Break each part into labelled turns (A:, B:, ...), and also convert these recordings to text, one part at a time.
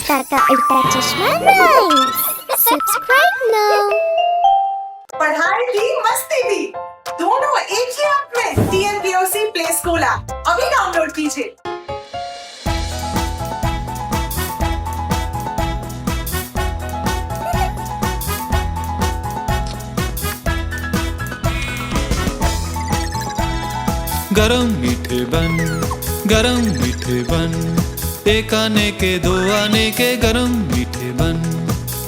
A: काका उल्टा चश्मा राइम्स। Subscribe now.
B: पढ़ाई भी मस्ती भी दोनों एक ही ऐप में। TNPOC प्ले स्कूल ऐप अभी डाउनलोड कीजिए।
C: गरम मीठे बन, गरम मीठे बन, एक आने के दो आने के गरम मीठे बन।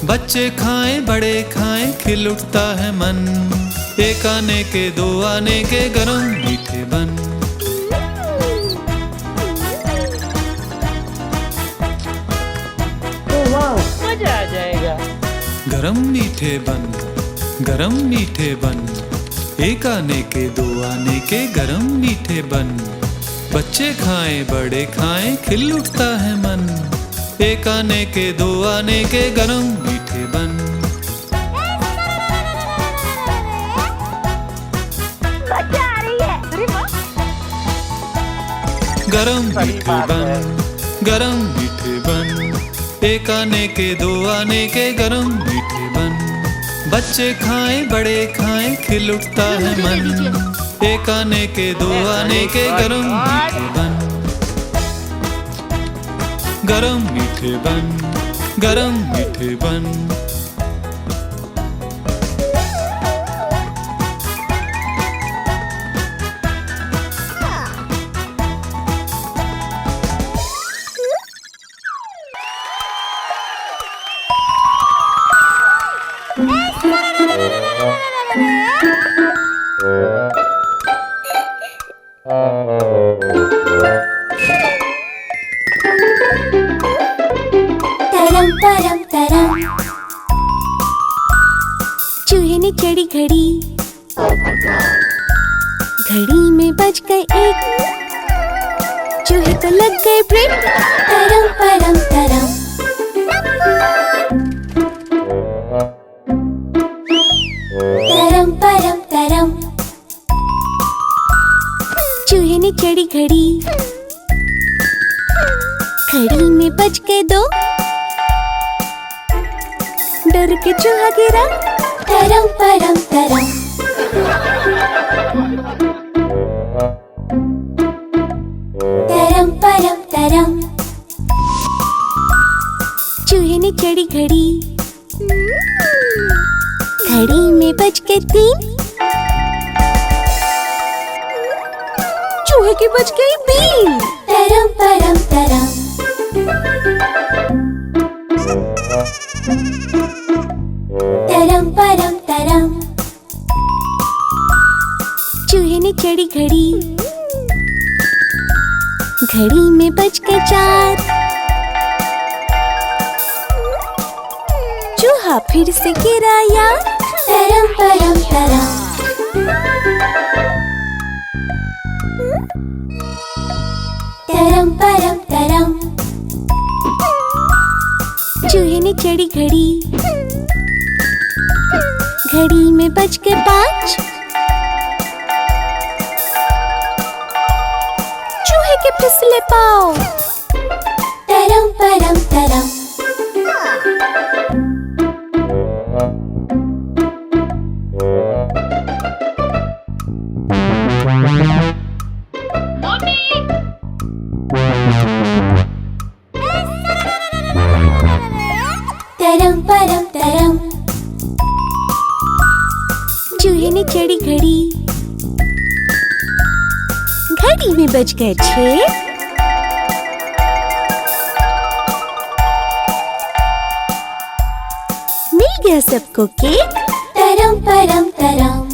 C: बच्चे खाएं बड़े खाएं खिल उठता है मन, एक आने के दो आने के गरम मीठे बन।
D: मजा आ जाएगा।
C: गरम मीठे बन, गरम मीठे बन, एक आने के दो आने के गरम मीठे बन। बच्चे खाएं बड़े खाएं खिल उठता है मन, एक आने के दो आने के गरम मीठे बन।
A: मजा आ रही है। अरे वाह।
C: गरम मीठे बन, गरम मीठे बन, एक आने के दो आने के गरम मीठे बन। बच्चे खाएं बड़े खाएं खिल उठता है मन, एक आने के दो आने के गरम मीठे बन। गरम मीठे बन, गरम मीठे बन।
A: तरम परम तरम, चूहे ने चढ़ी घड़ी, घड़ी में बज गए एक, चूहे को लग गए ब्रेक। तरम परम तरम, तरम परम तरम, चूहे ने चढ़ी घड़ी, घड़ी में बज गए दो, डर के चूहा गिरा। तरम परम तरम, तरम परम तरम, चूहे ने चढ़ी घड़ी, घड़ी में बज के तीन, चूहे की बज गई बीन। तरम परम तरम, तरम परम तरम, चूहे ने चढ़ी घड़ी, घड़ी में बज के चार, चूहा फिर से गिरा यार। तरम परम तरम, तरम परम तरम, चूहे ने चढ़ी घड़ी, घड़ी में बज के पाँच, चूहे के फिसले पाँव। तरम परम तरम, तरम परम तरम, चूहे ने चढ़ी घड़ी, घड़ी में बज गए छह, मिल गया सबको केक। तरम परम तरम,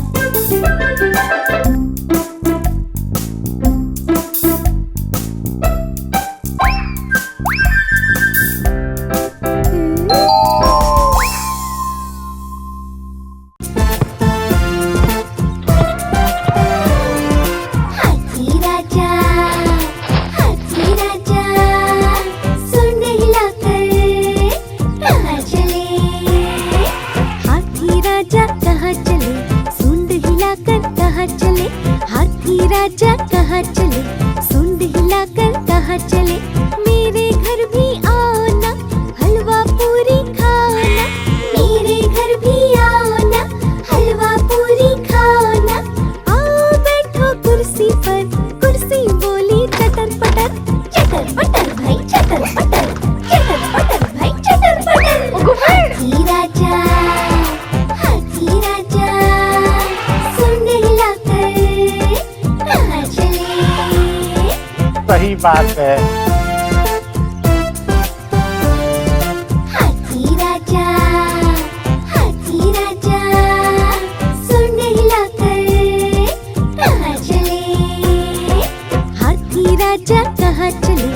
A: कहाँ चले
E: सही बात है।
A: हाथी राजा सूंड हिलाकर कहाँ चले? हाथी राजा कहाँ चले?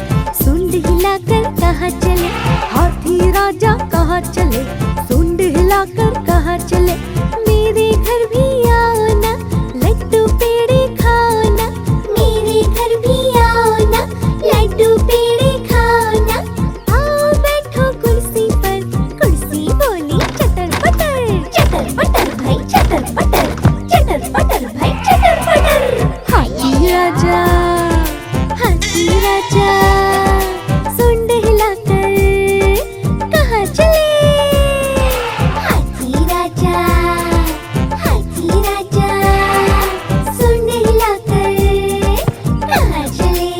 A: सूंड हिलाकर कहाँ चले? हाथी राजा कहाँ चले? सूंड हिलाकर कहाँ चले? मेरे घर भी आओ ना, लड्डू पेड़े खाओ ना। मेरे घर भी आओ ना, लड्डू पेड़े खाओ ना। आओ बैठो कुर्सी पर, कुर्सी बोली चटर पटर भाई चटर पटर, चटर पटर भाई चटर पटर। हाथी राजा सूंड हिलाकर कहाँ चले? हाथी राजा सूंड हिलाकर कहाँ चले?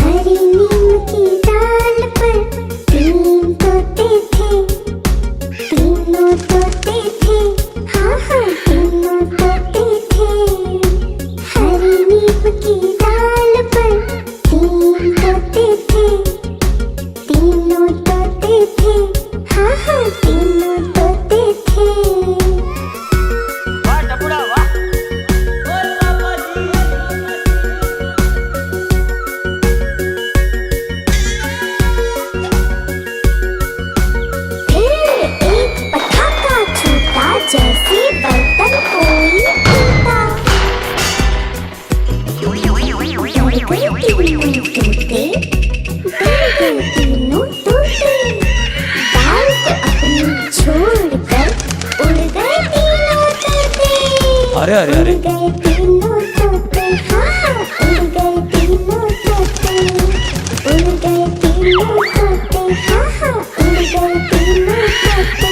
A: हरी नीम की डाल पर तीन तोते थे, तीनों तोते थे, हाँ हाँ तीनों तोते थे। हरी नीम की डाल पर तीन तोते थे, तीनों तोते थे, हाँ हाँ तीनों तोते थे।
D: वाह टपुड़ा वाह।
A: फिर एक पटाखा छूटा, जैसे बर्तन कोई टूटा। डर गए तीनों तोते, डाल को अपनी छोड़कर उड़ गए तीनों तोते।
C: अरे अरे अरे,
A: उड़ गए तीनों तोते, हाँ हाँ उड़ गए तीनों तोते। उड़ गए तीनों तोते, हाँ हाँ उड़ गए तीनों तोते।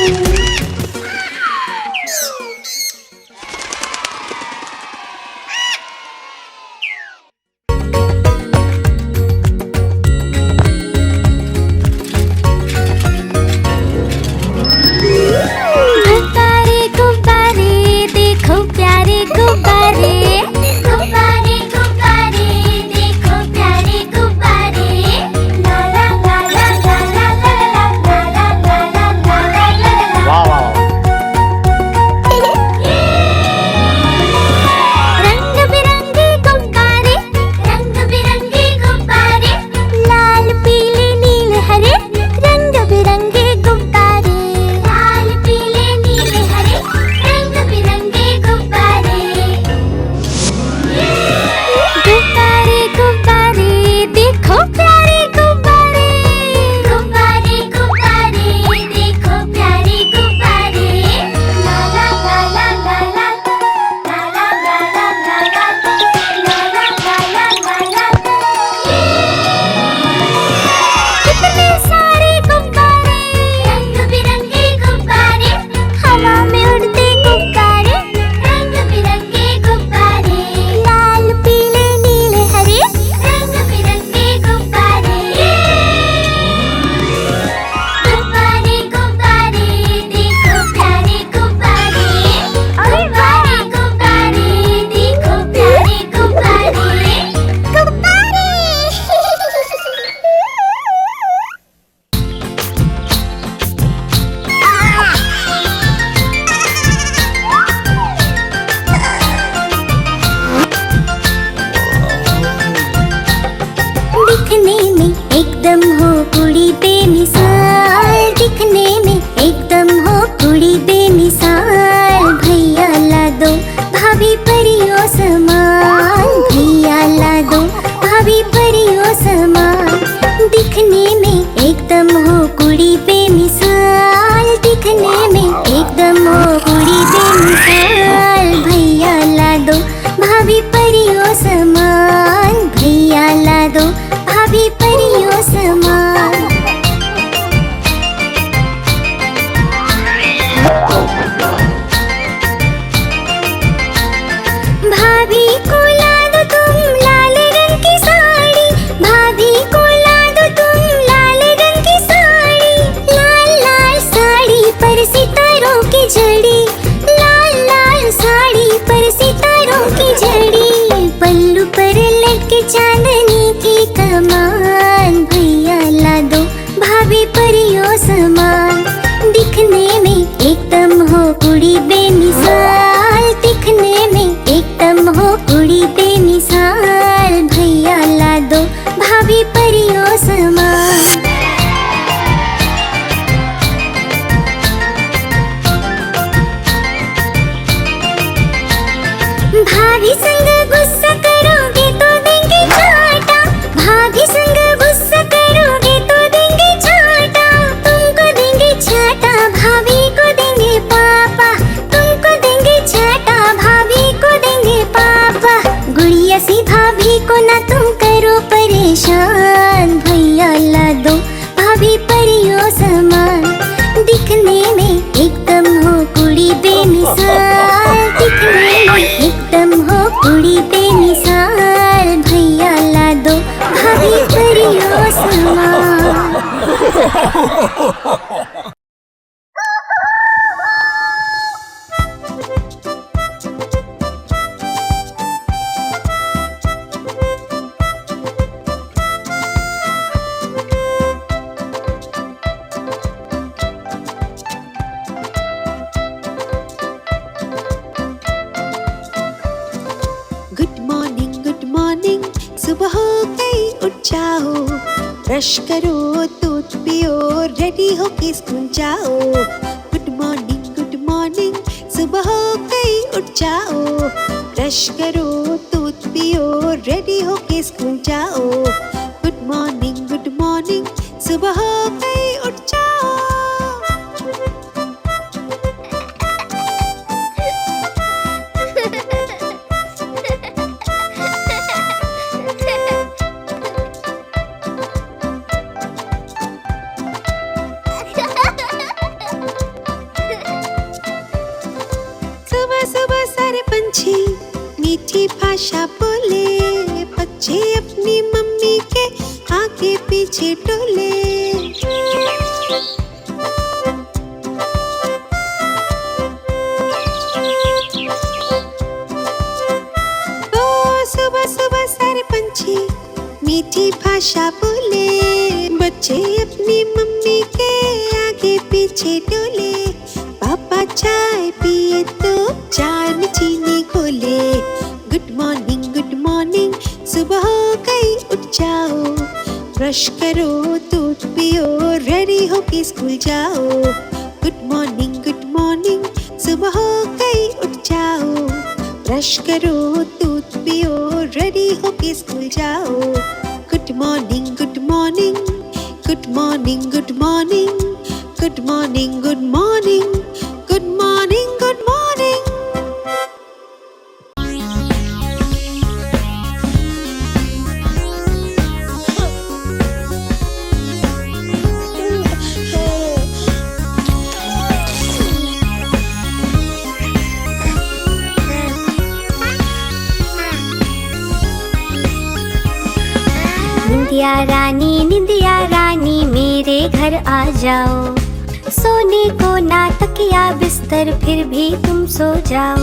A: गुब्बारे गुब्बारे देखो प्यारे गुब्बारे, गुब्बारे गुब्बारे देखो प्यारे गुब्बारे। ला ला ला ला ला ला ला ला ला ला ला ला ला ला ला।
E: वाह वाह वाह।
A: रंग बिरंगे गुब्बारे, रंग बिरंगे गुब्बारे। लाल पीले नीले हरे, रंग बिरंगे गुब्बारे। लाल पीले नीले हरे, रंग बिरंगे गुब्बारे। जड़ी, लाल लाल साड़ी पर सितारों की जड़ी, पल्लू पर लटके चांदनी की कमान, भैया ला दो भाभी परियों समान। दिखने में एकदम हो कुड़ी बेमिसाल, दिखने में एकदम हो कुड़ी बेमिसाल, भैया ला दो भाभी परियों समान। भाभी संग गुस्सा करोगे तो देंगे चाटा, भाभी संग गुस्सा करोगे तो देंगे चाटा, तुमको देंगे छाटा भाभी को देंगे पापा, तुमको देंगे छाटा भाभी को देंगे पापा। गुड़िया सी भाभी को ना तुम करो परेशान, भैया ला दो भाभी परियों समान। दिखने में एकदम हो कुड़ी बेमिसाल, दिखने में एकदम हो कुड़ी बेमिसाल, भैया ला दो भाभी परियों समान।
E: गुड मॉर्निंग, सुबह हो गई उठ जाओ, ब्रश करो दूध पियो, रेडी होके स्कूल जाओ। गुड मॉर्निंग, सुबह हो गई उठ जाओ, ब्रश करो दूध पियो, रेडी होके स्कूल जाओ। गुड मॉर्निंग, सुबह हो गई उठ जाओ। सुबह सारे पंछी मीठी भाषा बोले, बच्चे अपनी मम्मी के आगे पीछे डोले। ओ सुबह सारे पंछी मीठी भाषा बोले, बच्चे अपनी मम्मी के आगे पीछे डोले। पापा चाय पिए तो चाय में चीनी घोले। गुड मॉर्निंग, सुबह हो गई उठ जाओ, ब्रश करो दूध पियो, रेडी होके स्कूल जाओ। गुड मॉर्निंग, सुबह हो गई उठ जाओ, ब्रश करो दूध पियो, रेडी होके स्कूल जाओ। Good morning, good morning, good morning, good morning, good morning, good morning, good morning, good morning.
A: निंदिया रानी मेरे घर आ जाओ, सोने को ना तकिया बिस्तर फिर भी तुम सो जाओ।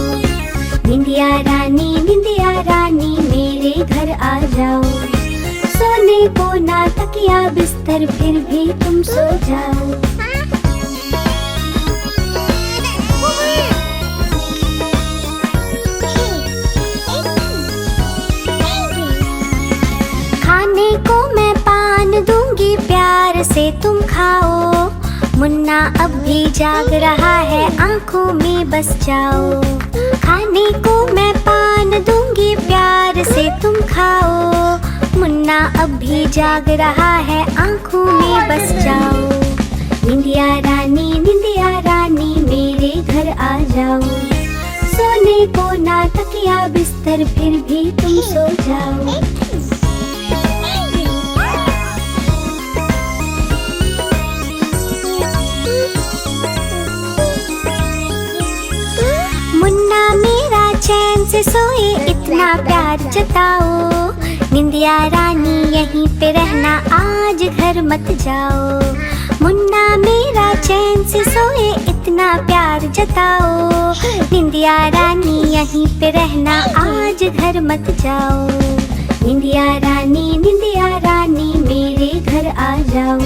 A: निंदिया रानी मेरे घर आ जाओ, सोने को ना तकिया बिस्तर फिर भी तुम सो जाओ। खाने को मैं पान दूंगी प्यार से तुम खाओ, मुन्ना अब भी जाग रहा है आंखों में बस जाओ। खाने को मैं पान दूंगी प्यार से तुम खाओ, मुन्ना अब भी जाग रहा है आंखों में बस जाओ। निंदिया रानी मेरे घर आ जाओ, सोने को ना तकिया बिस्तर फिर भी तुम सो जाओ। मुन्ना मेरा चैन से सोए इतना प्यार जताओ, निंदिया रानी यहीं पे रहना आज घर मत जाओ। मुन्ना मेरा चैन से सोए इतना अपना प्यार जताओ। निंदिया रानी यहीं पे रहना, आज घर मत जाओ। निंदिया रानी मेरे घर आ जाओ।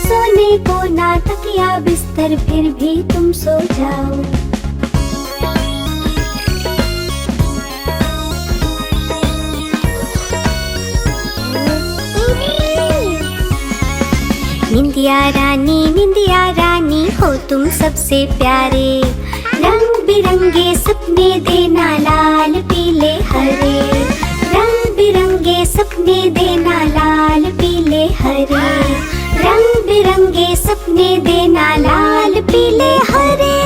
A: सोने को ना तकिया बिस्तर, फिर भी तुम सो जाओ। निंदिया रानी हो तुम सबसे प्यारे। रंग बिरंगे सपने देना, लाल पीले हरे। रंग बिरंगे सपने देना, लाल पीले हरे। रंग बिरंगे सपने देना, लाल पीले हरे।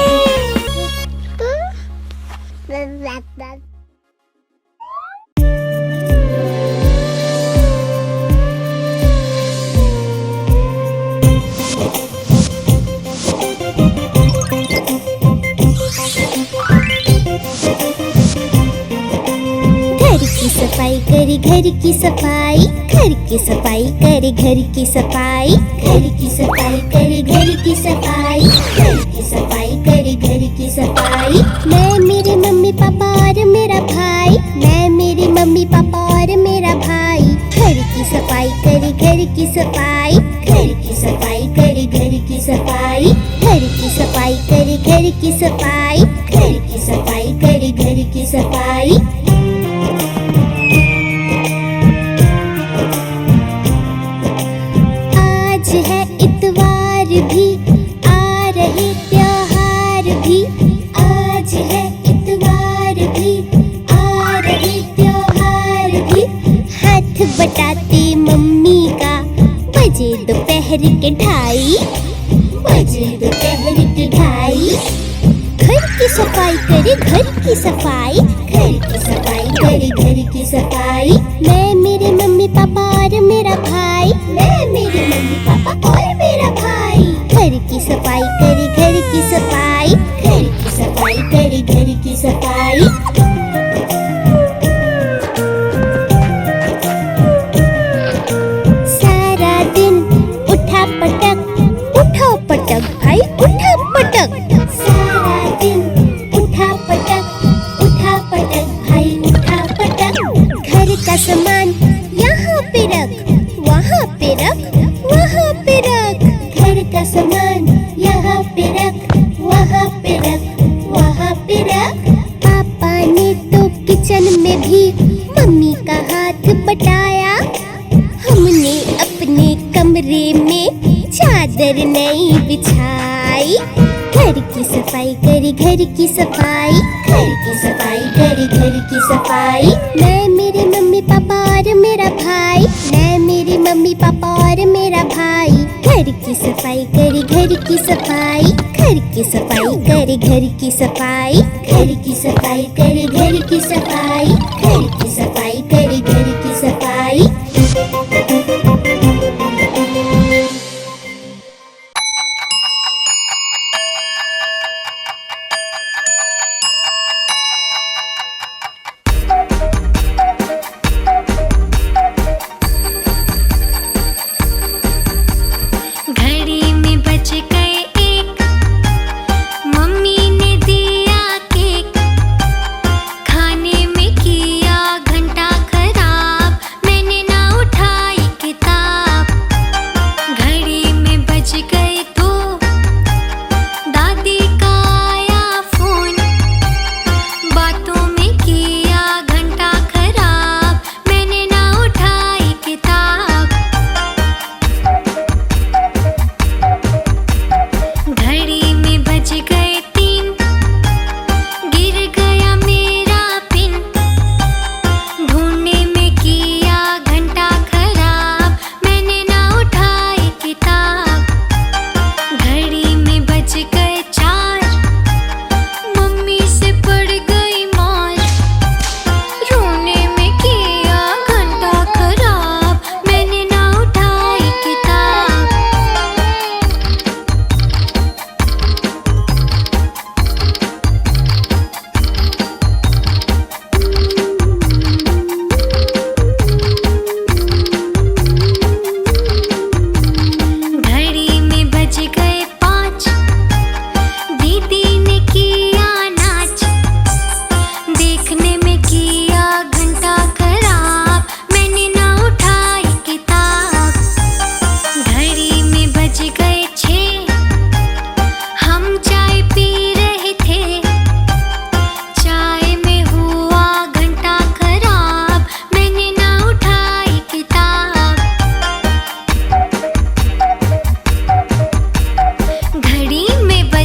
A: सफाई करे घर की सफाई, घर की सफाई करे घर की सफाई। घर की सफाई करे घर की सफाई, घर की सफाई करे घर की सफाई। मैं मेरे मम्मी पापा और मेरा भाई, मैं मेरे मम्मी पापा और मेरा भाई। घर की सफाई करे घर की सफाई, घर की सफाई करे घर की सफाई। घर की सफाई करे घर की सफाई, घर की सफाई करे घर की सफाई। है इतवार भी, आ रहे त्योहार भी। आज है इतवार भी, आ रहे त्योहार भी। हाथ बटाते मम्मी का, बजे दोपहर के ढाई, बजे दोपहर के ढाई। घर की सफाई करे घर की सफाई, घर की सफाई करे घर की सफाई। मैं मेरे मम्मी पापा और मेरा भाई, मैं मेरे मम्मी पापा और मेरा भाई। घर की सफाई करे घर की सफाई, घर की सफाई करे घर की सफाई। सारा दिन उठा पटक, उठा पटक भाई उठा पटक। सारा दिन उठा पटक, उठा पटक भाई उठा पटक। घर का सामान यहाँ पे रख, वहाँ पे रख, वहाँ पे रख। घर का सामान यहाँ पे रख, वहाँ पे रख, वहाँ पे रख। पापा ने तो किचन में भी मम्मी का हाथ बटाया। हमने अपने कमरे में चादर नहीं बिछाई। घर की सफाई करे घर की सफाई, घर की सफाई करे घर की सफाई। मैं मेरे मम्मी पापा और मेरा भाई, मैं मेरे मम्मी पापा और मेरा भाई। घर की सफाई करे घर की सफाई, घर की सफाई करे घर की सफाई। घर की सफाई करे घर की सफाई, घर की सफाई करे घर की सफाई।
F: मम्मी ने दिया केक, खाने में किया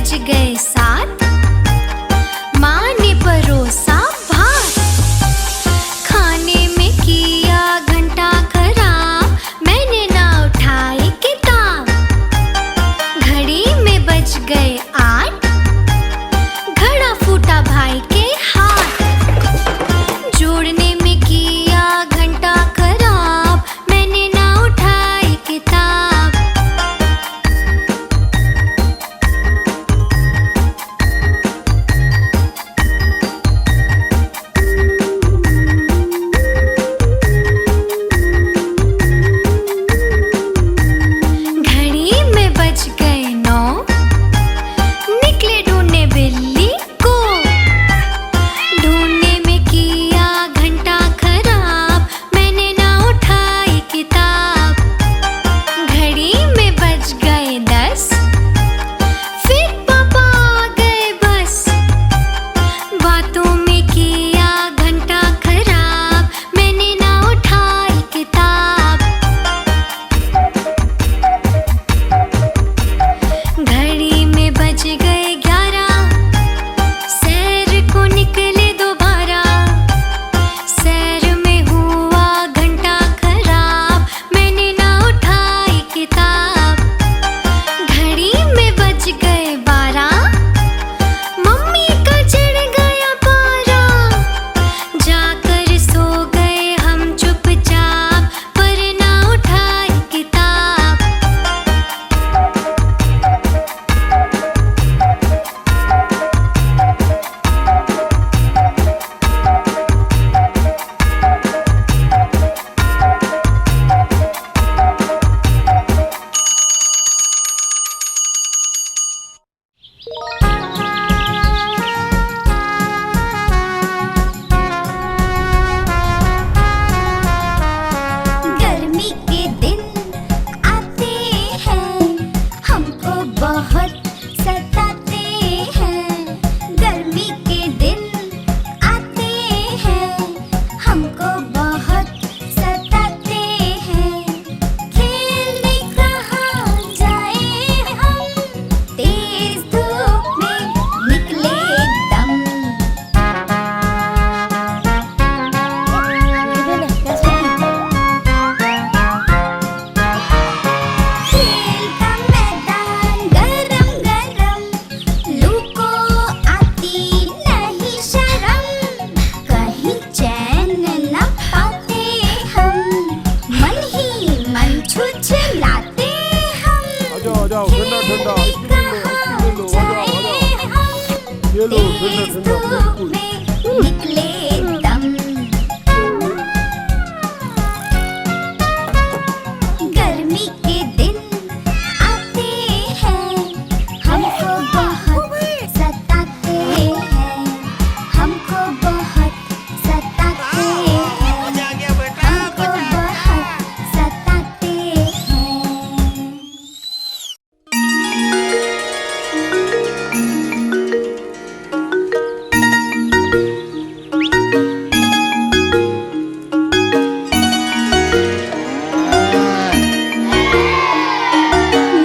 A: बज गए 7, माँ ने परोसा भात। खाने में किया घंटा खराब, मैंने ना उठाई किताब। घड़ी में बज गए 8, घड़ा फूटा भाई के हाथ। जोड़ने में किया घंटा खराब, मैंने ना उठाई किताब। घड़ी में बज गए 9, निकले ढूंढने बिल्ली को। ढूंढने में किया घंटा खराब, मैंने ना उठाई किताब। घड़ी में बज गए 10, फिर पापा आ गए बस। बातों में किया घंटा खराब, मैंने ना उठाई किताब। घड़ी में बज गए 11, सैर को निकले दोबारा। सैर में हुआ घंटा खराब, मैंने ना उठाई किताब। घड़ी में बज गए 12, मम्मी का चढ़ गया पारा। जाकर सो गए हम चुपचाप, पर ना उठाई किताब। गर्मी के दिन आते हैं, हमको बहुत सताते हैं। गर्मी के दिन आते हैं, हमको बहुत सताते हैं। खेलने कहाँ जाए हम, तेज धूप में निकले दम। खेल का मैदान गरम गरम, लू को आती नहीं शर्म। कहीं चैन न पाते हम, मन ही मन छुछलाते हम। खेलने कहाँ जाए हम, तेज धूप में निकले दम। गर्मी के दिन आते हैं, हमको बहुत सताते हैं। हमको बहुत सताते हैं, हमको बहुत सताते हैं।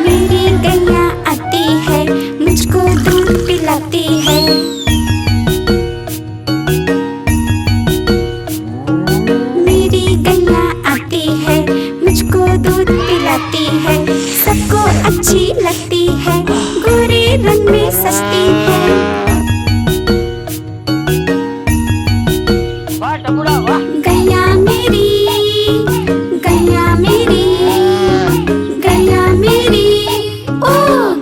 A: मेरी गैया आती है, मुझको दूध पिलाती है। मेरी गैया आती है, मुझको दूध पिलाती है। सबको अच्छी लगती है, गोरे रंग में सस्ती है।
D: वाह टपुरा वाह।
A: गैया मेरी, गैया मेरी, गैया मेरी, ओ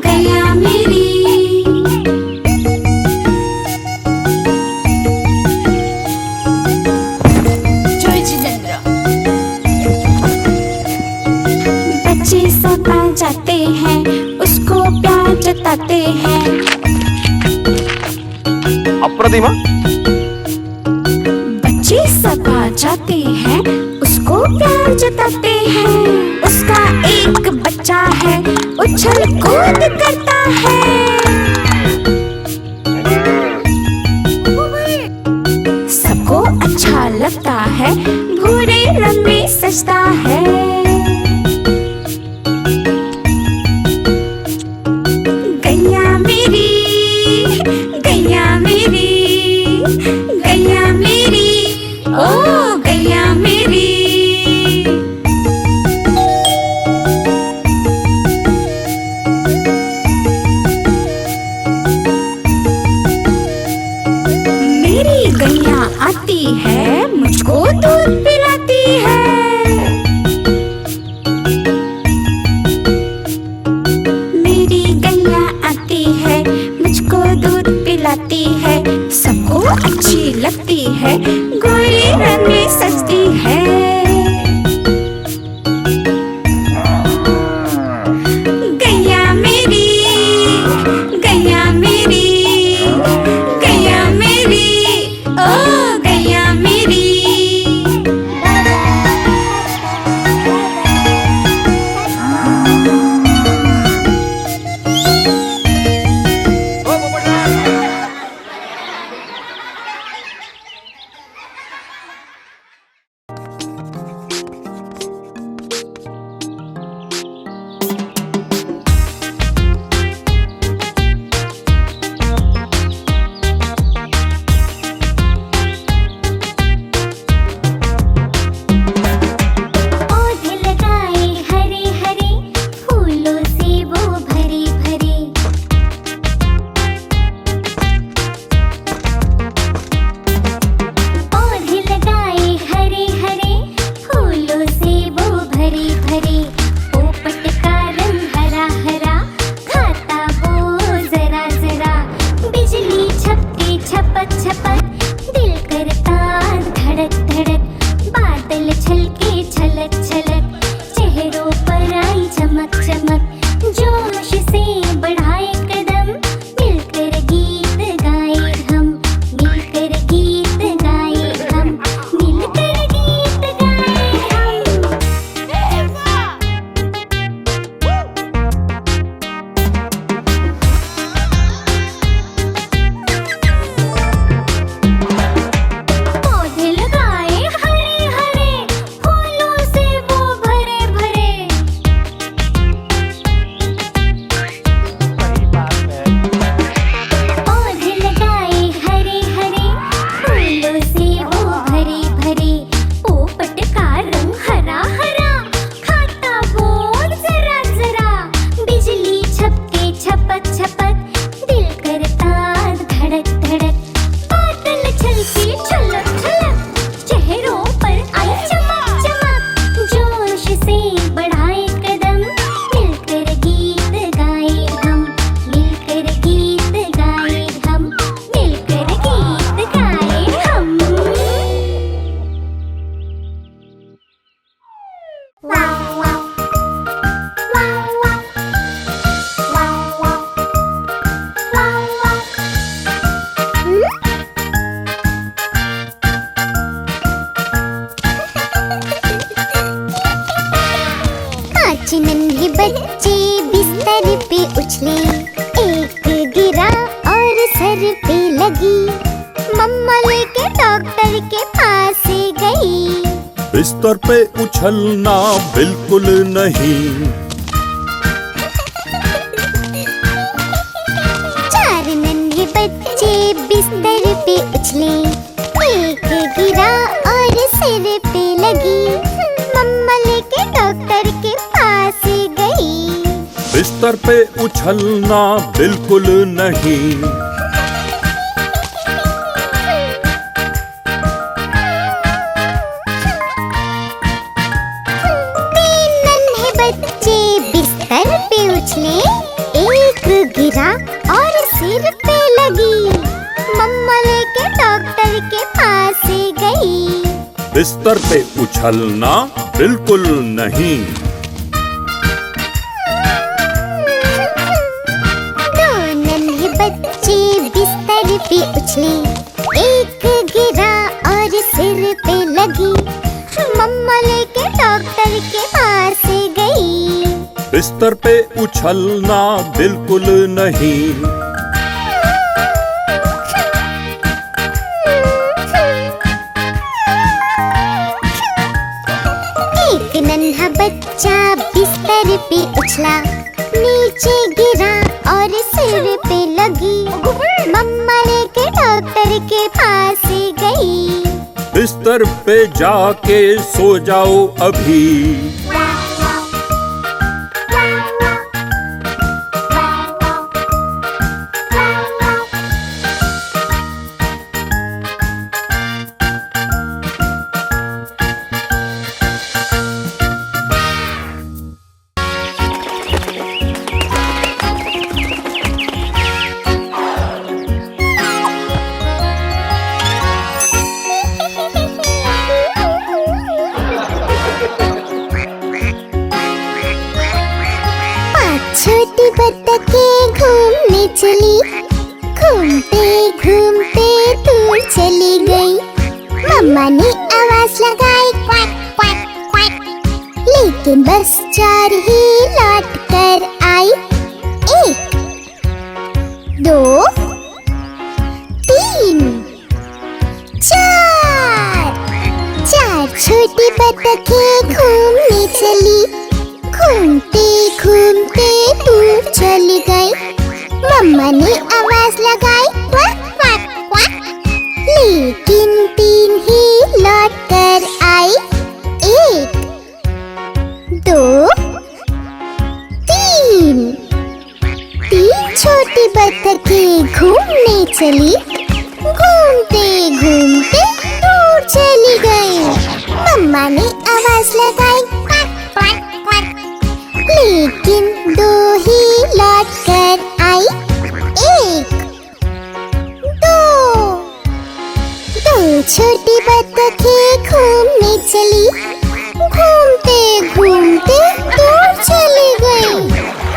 A: गैया मेरी। जय जितेंद्र। बच्चे सब आ जाते हैं, उसको प्यार जताते हैं।
F: अप्रतिमा
A: बच्चे सब आ जाते हैं, उसको प्यार जताते हैं। उसका एक बच्चा है, उछल कूद करता है। सबको अच्छा लगता है, भूरे रंग में सजता है। गैया मेरी, सर पे लगी, मम्मा लेके डॉक्टर के पास गई।
F: बिस्तर पे उछलना बिल्कुल नहीं।
A: चार नन्हे बच्चे बिस्तर पे उछले, एक गिरा और सिर पे लगी, मम्मा लेके डॉक्टर के पास गई।
F: बिस्तर पे उछलना बिल्कुल नहीं।
A: तीन नन्हे बच्चे बिस्तर पे उछले, एक गिरा और सिर पे लगी, मम्मा लेके डॉक्टर के पास गई।
F: बिस्तर पे उछलना बिल्कुल नहीं।
A: दो नन्हे बच्चे बिस्तर पे उछले, एक गिरा और सिर पे लगी, मम्मा लेके डॉक्टर के पास गई।
F: बिस्तर पे उछलना बिल्कुल नहीं।
A: एक नन्हा बच्चा बिस्तर पे उछला, नीचे गिरा और सिर पे लगी, मम्मा लेके डॉक्टर के पास गई।
F: बिस्तर पे जाके सो जाओ अभी।
A: छोटी बत्तखें घूमने चली, घूमते घूमते दूर चली गई, मम्मा ने आवाज लगाई क्वैक क्वैक क्वैक, लेकिन बस चार ही लौट कर आई। एक, दो, तीन, चार। चार छोटी बत्तखें घूमने चली, घूमते घूमते दूर चली गई, मम्मा ने आवाज लगाई क्वैक क्वैक क्वैक, लेकिन तीन ही लौट कर आई। एक, दो, तीन। तीन छोटी बत्तखें घूमने चली, घूमते घूमते दूर चली गई, मम्मा ने आवाज लगाई क्वैक क्वैक क्वैक, लेकिन दो ही लौट कर आई। एक, दो। दो छोटी बत्तखें घूमने चली, घूमते घूमते दूर चली गई,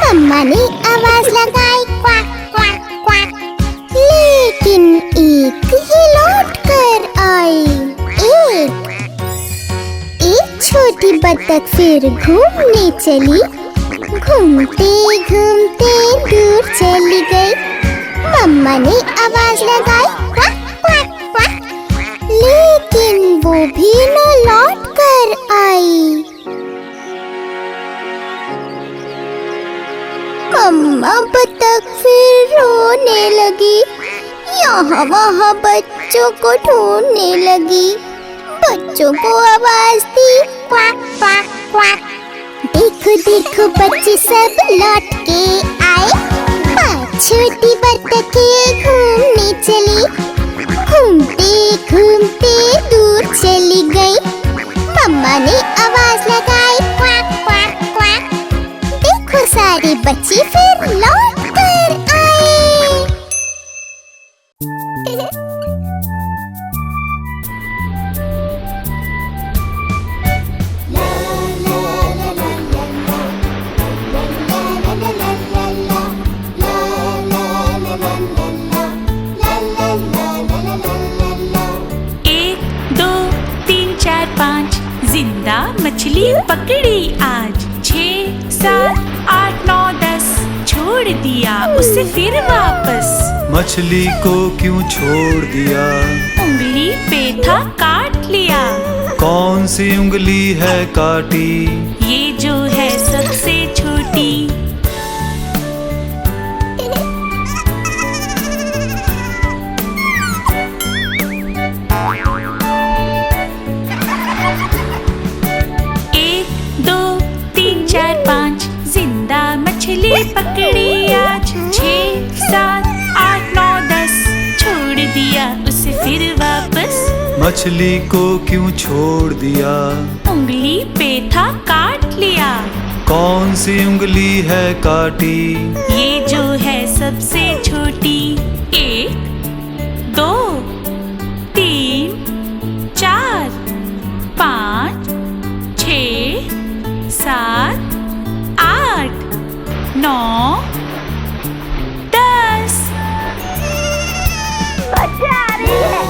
A: मम्मा ने आवाज लगाई क्वैक क्वैक क्वैक, लेकिन एक ही लौट कर आई। एक छोटी बत्तख फिर घूमने चली, घूमते घूमते दूर चली गई, मम्मा ने आवाज लगाई क्वैक क्वैक क्वैक, लेकिन वो भी न लौट कर आई। मम्मा बत्तख फिर रोने लगी, यहाँ वहाँ बच्चों को ढूंढने लगी, बच्चों को आवाज दी क्वैक क्वैक क्वैक, देखो देखो बच्चे सब लौट के आए। पांच छोटी बत्तखें घूमने चली, घूमते घूमते दूर चली गई, मम्मा ने आवाज लगाई क्वैक क्वैक क्वैक, देखो सारे बच्चे फिर लौट कर आए।
G: जिंदा मछली पकड़ी आज, 6, 7, 8, 9, 10 छोड़ छोड़ दिया उसे फिर वापस।
C: मछली को क्यों छोड़ दिया?
G: उंगली पे था काट लिया।
C: कौन सी उंगली है काटी?
G: ये जो है सबसे छोटी। मछली पकड़ी आज 6, 7, 8, 9, 10 छोड़ दिया उसे फिर वापस।
C: मछली को क्यों छोड़ दिया?
G: उंगली पे था काट लिया।
C: कौन सी उंगली है काटी?
G: ये जो है सबसे छोटी। 1, 2, 3, 4, 5, 6, 7, 8, 9, 10।
A: मजा आ रही है।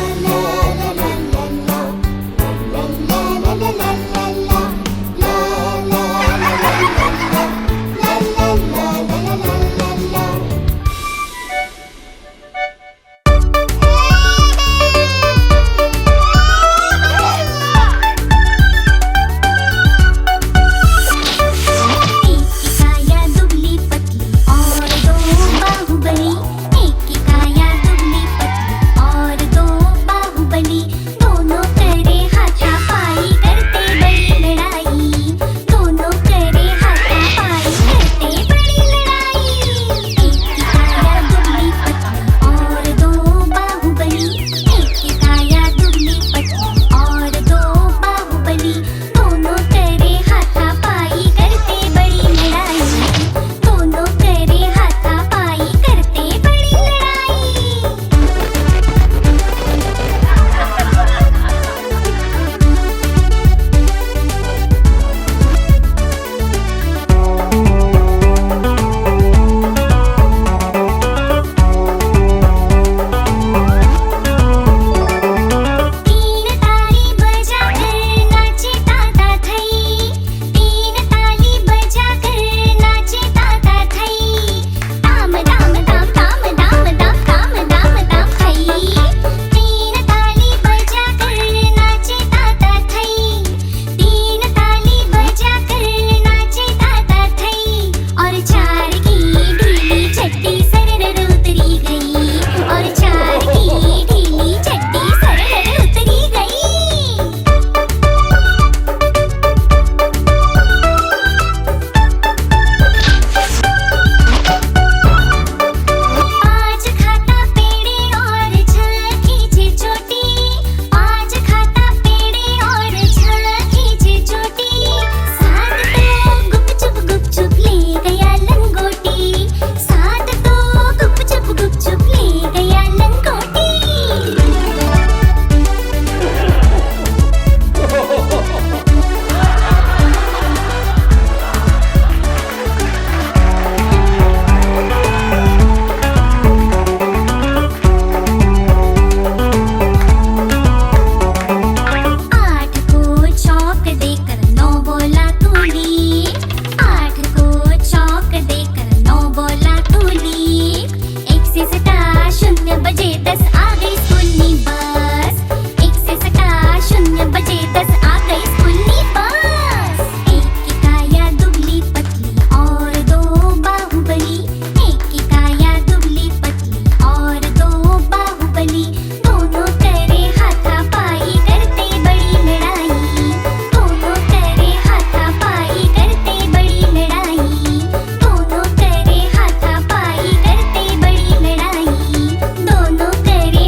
H: दोनों करे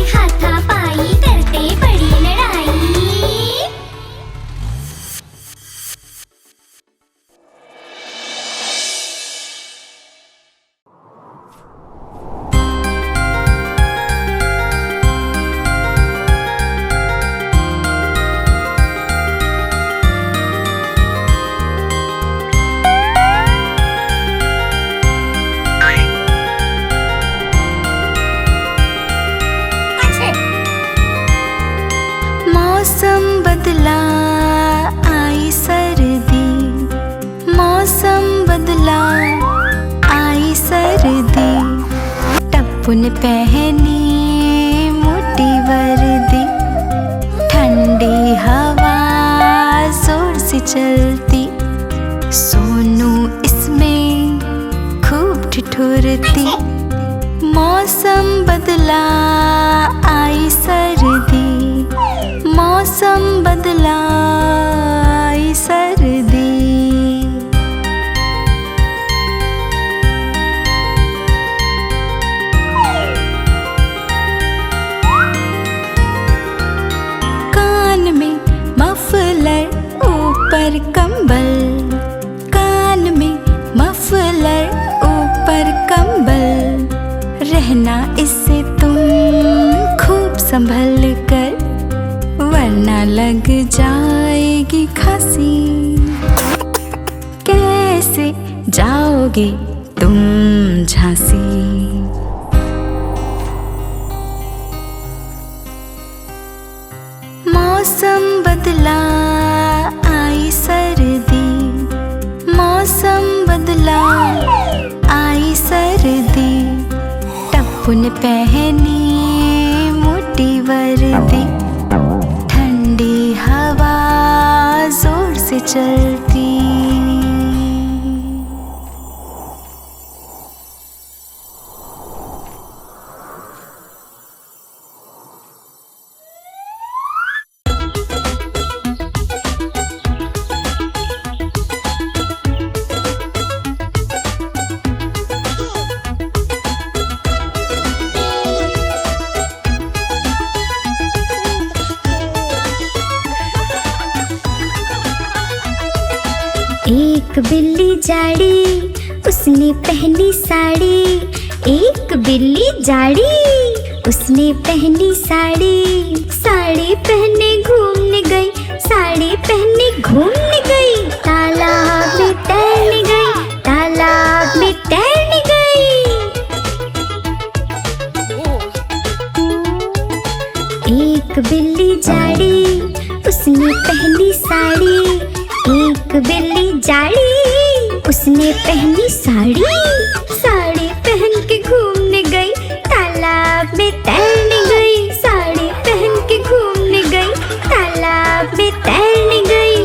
A: टप्पू ने पहनी मोटी वर्दी, ठंडी हवा जोर से चलती, सोनू इसमें खूब ठिठुरती। मौसम बदला आई सर्दी, मौसम बदला आई सर्दी। कान में मफलर ऊपर कंबल, कान में मफलर ऊपर कंबल, रहना इससे तुम खूब संभल कर, वरना लग जाएगी खांसी। कैसे जाओगे तुम झांसी? मौसम बदला आई सर्दी, मौसम बदला आई सर्दी। टप्पू ने पहनी मोटी वर्दी, ठंडी हवा जोर से चलती।
H: एक बिल्ली जाड़ी, उसने पहनी साड़ी, एक बिल्ली जाड़ी, उसने पहनी साड़ी, साड़ी पहने घूमने गई, साड़ी पहने घूमने गई, तालाब में तैरने गई, तालाब में तैरने गई। एक बिल्ली जाड़ी, उसने पहनी साड़ी, एक बिल्ली जाड़ी, उसने पहनी साड़ी, साड़ी पहन के घूमने गई, तालाब में तैरने गई, साड़ी पहन के घूमने गई, तालाब में तैरने गई।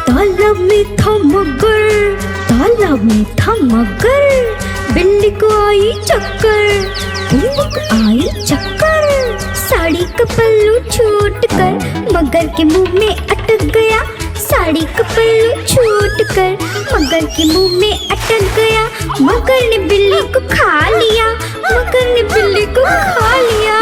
H: तालाब में था मगर, तालाब में था मगर, बिल्ली को आई चक्कर, बिल्ली को आई चक्कर, साड़ी का पल्लू छूट कर मगर के मुंह में अटक गया, साड़ी का पल्लू छूट कर मगर के मुंह में अटक गया। मगर ने बिल्ली को खा लिया, मगर ने बिल्ली को खा लिया।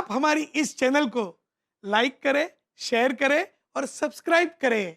I: आप हमारी इस चैनल को लाइक करें, शेयर करें और सब्सक्राइब करें।